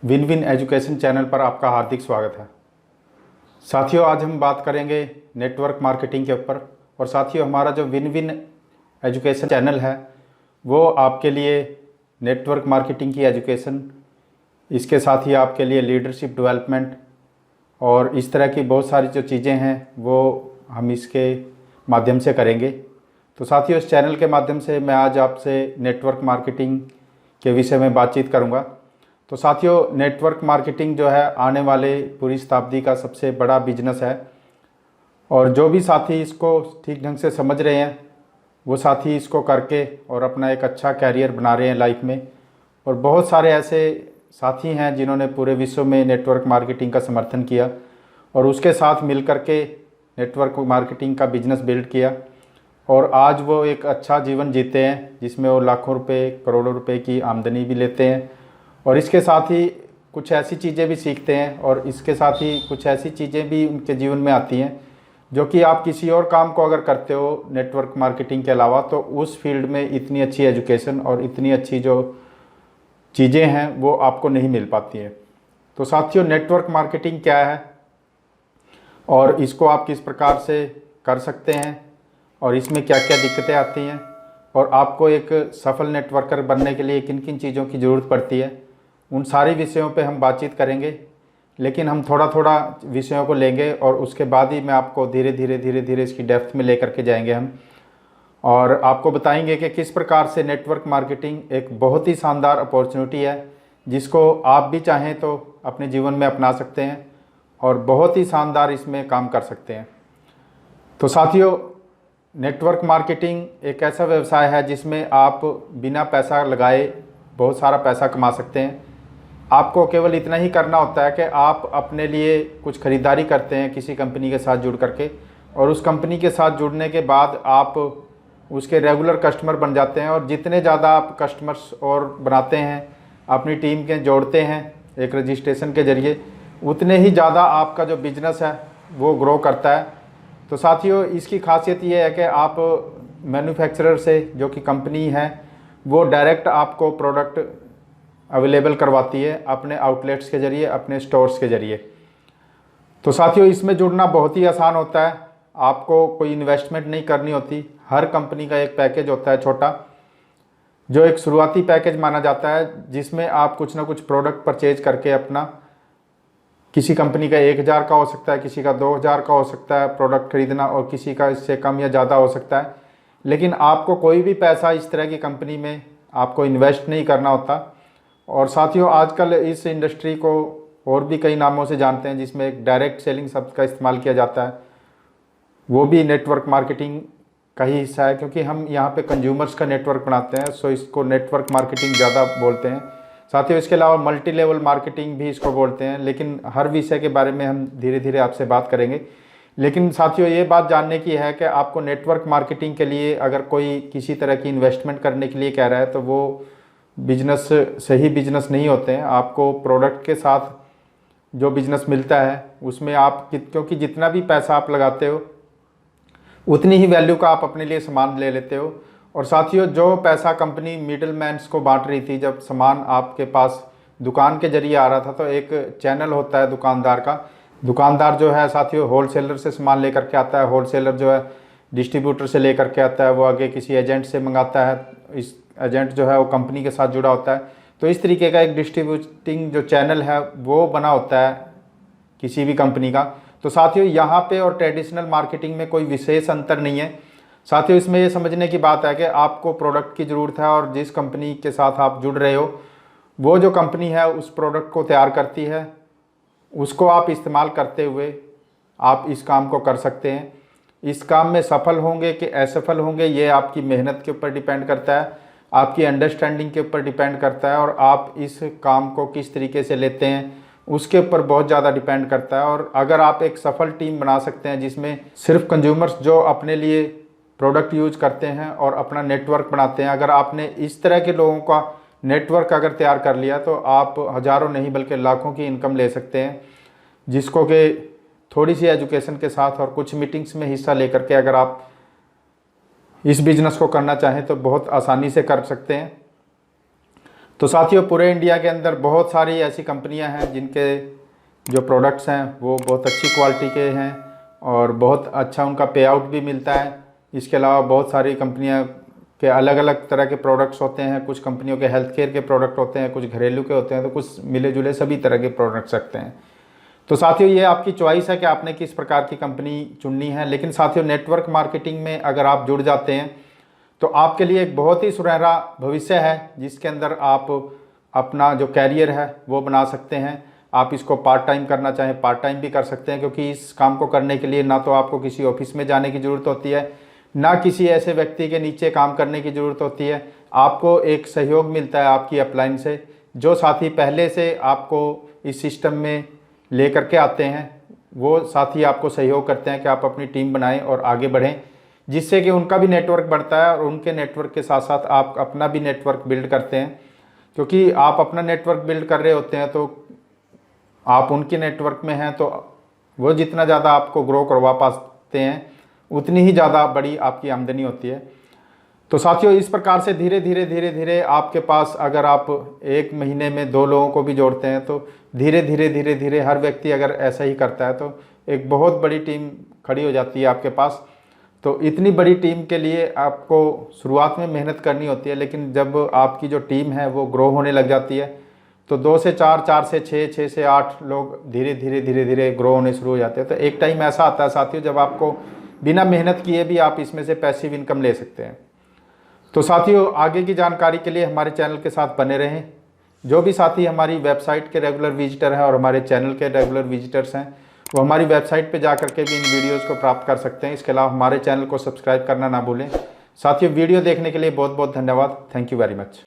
Win win education channel पर आपका हार्दिक स्वागत है। साथियों, आज हम बात करेंगे नेटवर्क मार्केटिंग के ऊपर। और साथियों, हमारा जो विन विन एजुकेशन चैनल है वो आपके लिए नेटवर्क मार्केटिंग की एजुकेशन, इसके साथ ही आपके लिए लीडरशिप डेवलपमेंट और इस तरह की बहुत सारी जो चीज़ें हैं वो हम इसके माध्यम से करेंगे। तो साथियों, इस चैनल के माध्यम से मैं आज आपसे नेटवर्क मार्केटिंग के विषय में बातचीत करूंगा। तो साथियों, नेटवर्क मार्केटिंग जो है आने वाले पूरी शताब्दी का सबसे बड़ा बिजनेस है और जो भी साथी इसको ठीक ढंग से समझ रहे हैं वो साथी इसको करके और अपना एक अच्छा कैरियर बना रहे हैं लाइफ में। और बहुत सारे ऐसे साथी हैं जिन्होंने पूरे विश्व में नेटवर्क मार्केटिंग का समर्थन किया और उसके साथ मिल कर के नेटवर्क मार्केटिंग का बिजनेस बिल्ड किया और आज वो एक अच्छा जीवन जीते हैं जिसमें वो लाखों रुपए, करोड़ों रुपए की आमदनी भी लेते हैं। और इसके साथ ही कुछ ऐसी चीज़ें भी सीखते हैं और इसके साथ ही कुछ ऐसी चीज़ें भी उनके जीवन में आती हैं जो कि आप किसी और काम को अगर करते हो नेटवर्क मार्केटिंग के अलावा तो उस फील्ड में इतनी अच्छी एजुकेशन और इतनी अच्छी जो चीज़ें हैं वो आपको नहीं मिल पाती हैं। तो साथियों, नेटवर्क मार्केटिंग क्या है और इसको आप किस प्रकार से कर सकते हैं और इसमें क्या क्या दिक्कतें आती हैं और आपको एक सफल नेटवर्कर बनने के लिए किन किन चीज़ों की ज़रूरत पड़ती है, उन सारी विषयों पे हम बातचीत करेंगे। लेकिन हम थोड़ा थोड़ा विषयों को लेंगे और उसके बाद ही मैं आपको धीरे धीरे इसकी डेप्थ में लेकर के जाएंगे हम और आपको बताएंगे कि किस प्रकार से नेटवर्क मार्केटिंग एक बहुत ही शानदार अपॉर्चुनिटी है जिसको आप भी चाहें तो अपने जीवन में अपना सकते हैं और बहुत ही शानदार इसमें काम कर सकते हैं। तो साथियों, नेटवर्क मार्केटिंग एक ऐसा व्यवसाय है जिसमें आप बिना पैसा लगाए बहुत सारा पैसा कमा सकते हैं। आपको केवल इतना ही करना होता है कि आप अपने लिए कुछ ख़रीदारी करते हैं किसी कंपनी के साथ जुड़ करके और उस कंपनी के साथ जुड़ने के बाद आप उसके रेगुलर कस्टमर बन जाते हैं। और जितने ज़्यादा आप कस्टमर्स और बनाते हैं, अपनी टीम के जोड़ते हैं एक रजिस्ट्रेशन के ज़रिए, उतने ही ज़्यादा आपका जो बिज़नेस है वो ग्रो करता है। तो साथियों, इसकी खासियत ये है कि आप मैन्युफैक्चरर से, जो कि कंपनी है, वो डायरेक्ट आपको प्रोडक्ट अवेलेबल करवाती है अपने आउटलेट्स के ज़रिए, अपने स्टोर्स के ज़रिए। तो साथियों, इसमें जुड़ना बहुत ही आसान होता है, आपको कोई इन्वेस्टमेंट नहीं करनी होती। हर कंपनी का एक पैकेज होता है छोटा, जो एक शुरुआती पैकेज माना जाता है जिसमें आप कुछ ना कुछ प्रोडक्ट परचेज करके अपना, किसी कंपनी का 1000 का हो सकता है, किसी का 2000 का हो सकता है प्रोडक्ट खरीदना और किसी का इससे कम या ज़्यादा हो सकता है। लेकिन आपको कोई भी पैसा इस तरह की कंपनी में आपको इन्वेस्ट नहीं करना होता। और साथियों, आजकल इस इंडस्ट्री को और भी कई नामों से जानते हैं जिसमें एक डायरेक्ट सेलिंग शब्द का इस्तेमाल किया जाता है, वो भी नेटवर्क मार्केटिंग का ही हिस्सा है क्योंकि हम यहाँ पे कंज्यूमर्स का नेटवर्क बनाते हैं, सो इसको नेटवर्क मार्केटिंग ज़्यादा बोलते हैं। साथियों, इसके अलावा मल्टी लेवल मार्केटिंग भी इसको बोलते हैं, लेकिन हर विषय के बारे में हम धीरे धीरे आपसे बात करेंगे। लेकिन साथियों, ये बात जानने की है कि आपको नेटवर्क मार्केटिंग के लिए अगर कोई किसी तरह की इन्वेस्टमेंट करने के लिए कह रहा है तो वो बिजनेस सही बिजनेस नहीं होते हैं। आपको प्रोडक्ट के साथ जो बिजनेस मिलता है उसमें आप क्योंकि जितना भी पैसा आप लगाते हो उतनी ही वैल्यू का आप अपने लिए सामान ले लेते हो। और साथियों, जो पैसा कंपनी मिडल मैन्स को बांट रही थी, जब सामान आपके पास दुकान के जरिए आ रहा था, तो एक चैनल होता है दुकानदार का। दुकानदार जो है साथियों होलसेलर से सामान लेकर के आता है, होलसेलर जो है डिस्ट्रीब्यूटर से लेकर के आता है, वो आगे किसी एजेंट से मंगाता है, इस एजेंट जो है वो कंपनी के साथ जुड़ा होता है। तो इस तरीके का एक डिस्ट्रीब्यूटिंग जो चैनल है वो बना होता है किसी भी कंपनी का। तो साथियों, यहाँ पे और ट्रेडिशनल मार्केटिंग में कोई विशेष अंतर नहीं है। साथियों, इसमें ये समझने की बात है कि आपको प्रोडक्ट की ज़रूरत है और जिस कंपनी के साथ आप जुड़ रहे हो वो जो कंपनी है उस प्रोडक्ट को तैयार करती है, उसको आप इस्तेमाल करते हुए आप इस काम को कर सकते हैं। इस काम में सफल होंगे कि असफल होंगे ये आपकी मेहनत के ऊपर डिपेंड करता है, आपकी अंडरस्टैंडिंग के ऊपर डिपेंड करता है और आप इस काम को किस तरीके से लेते हैं उसके ऊपर बहुत ज़्यादा डिपेंड करता है। और अगर आप एक सफल टीम बना सकते हैं जिसमें सिर्फ कंज्यूमर्स जो अपने लिए प्रोडक्ट यूज करते हैं और अपना नेटवर्क बनाते हैं, अगर आपने इस तरह के लोगों का नेटवर्क अगर तैयार कर लिया तो आप हज़ारों नहीं बल्कि लाखों की इनकम ले सकते हैं, जिसको कि थोड़ी सी एजुकेशन के साथ और कुछ मीटिंग्स में हिस्सा लेकर के अगर आप इस बिज़नेस को करना चाहें तो बहुत आसानी से कर सकते हैं। तो साथियों, पूरे इंडिया के अंदर बहुत सारी ऐसी कंपनियां हैं जिनके जो प्रोडक्ट्स हैं वो बहुत अच्छी क्वालिटी के हैं और बहुत अच्छा उनका पे आउट भी मिलता है। इसके अलावा बहुत सारी कंपनियां के अलग अलग तरह के प्रोडक्ट्स होते हैं। कुछ कंपनियों के हेल्थ केयर के प्रोडक्ट होते हैं, कुछ घरेलू के होते हैं, तो कुछ मिले जुले सभी तरह के प्रोडक्ट्स रखते हैं। तो साथियों, ये आपकी चॉइस है कि आपने किस प्रकार की कंपनी चुननी है। लेकिन साथियों, नेटवर्क मार्केटिंग में अगर आप जुड़ जाते हैं तो आपके लिए एक बहुत ही सुनहरा भविष्य है, जिसके अंदर आप अपना जो कैरियर है वो बना सकते हैं। आप इसको पार्ट टाइम करना चाहें पार्ट टाइम भी कर सकते हैं, क्योंकि इस काम को करने के लिए ना तो आपको किसी ऑफिस में जाने की ज़रूरत होती है, ना किसी ऐसे व्यक्ति के नीचे काम करने की ज़रूरत होती है। आपको एक सहयोग मिलता है आपकी अपलाइन से, जो साथी पहले से आपको इस सिस्टम में ले करके आते हैं, वो साथी आपको सहयोग करते हैं कि आप अपनी टीम बनाएं और आगे बढ़ें, जिससे कि उनका भी नेटवर्क बढ़ता है और उनके नेटवर्क के साथ साथ आप अपना भी नेटवर्क बिल्ड करते हैं। क्योंकि आप अपना नेटवर्क बिल्ड कर रहे होते हैं तो आप उनके नेटवर्क में हैं, तो वो जितना ज़्यादा आपको ग्रो करवा पाते हैं उतनी ही ज़्यादा बड़ी आपकी आमदनी होती है। तो साथियों, इस प्रकार से धीरे धीरे आपके पास, अगर आप एक महीने में 2 लोगों को भी जोड़ते हैं तो धीरे धीरे हर व्यक्ति अगर ऐसा ही करता है तो एक बहुत बड़ी टीम खड़ी हो जाती है आपके पास। तो इतनी बड़ी टीम के लिए आपको शुरुआत में मेहनत करनी होती है, लेकिन जब आपकी जो टीम है वो ग्रो होने लग जाती है तो 2 से 4, 4 से 6, 6 से 8 लोग धीरे धीरे ग्रो होने शुरू हो जाते हैं। तो एक टाइम ऐसा आता है साथियों, जब आपको बिना मेहनत किए भी आप इसमें से पैसिव इनकम ले सकते हैं। तो साथियों, आगे की जानकारी के लिए हमारे चैनल के साथ बने रहें। जो भी साथी हमारी वेबसाइट के रेगुलर विजिटर हैं और हमारे चैनल के रेगुलर विजिटर्स हैं, वो हमारी वेबसाइट पे जा करके भी इन वीडियोज़ को प्राप्त कर सकते हैं। इसके अलावा हमारे चैनल को सब्सक्राइब करना ना भूलें। साथियों, वीडियो देखने के लिए बहुत बहुत धन्यवाद। Thank you very much.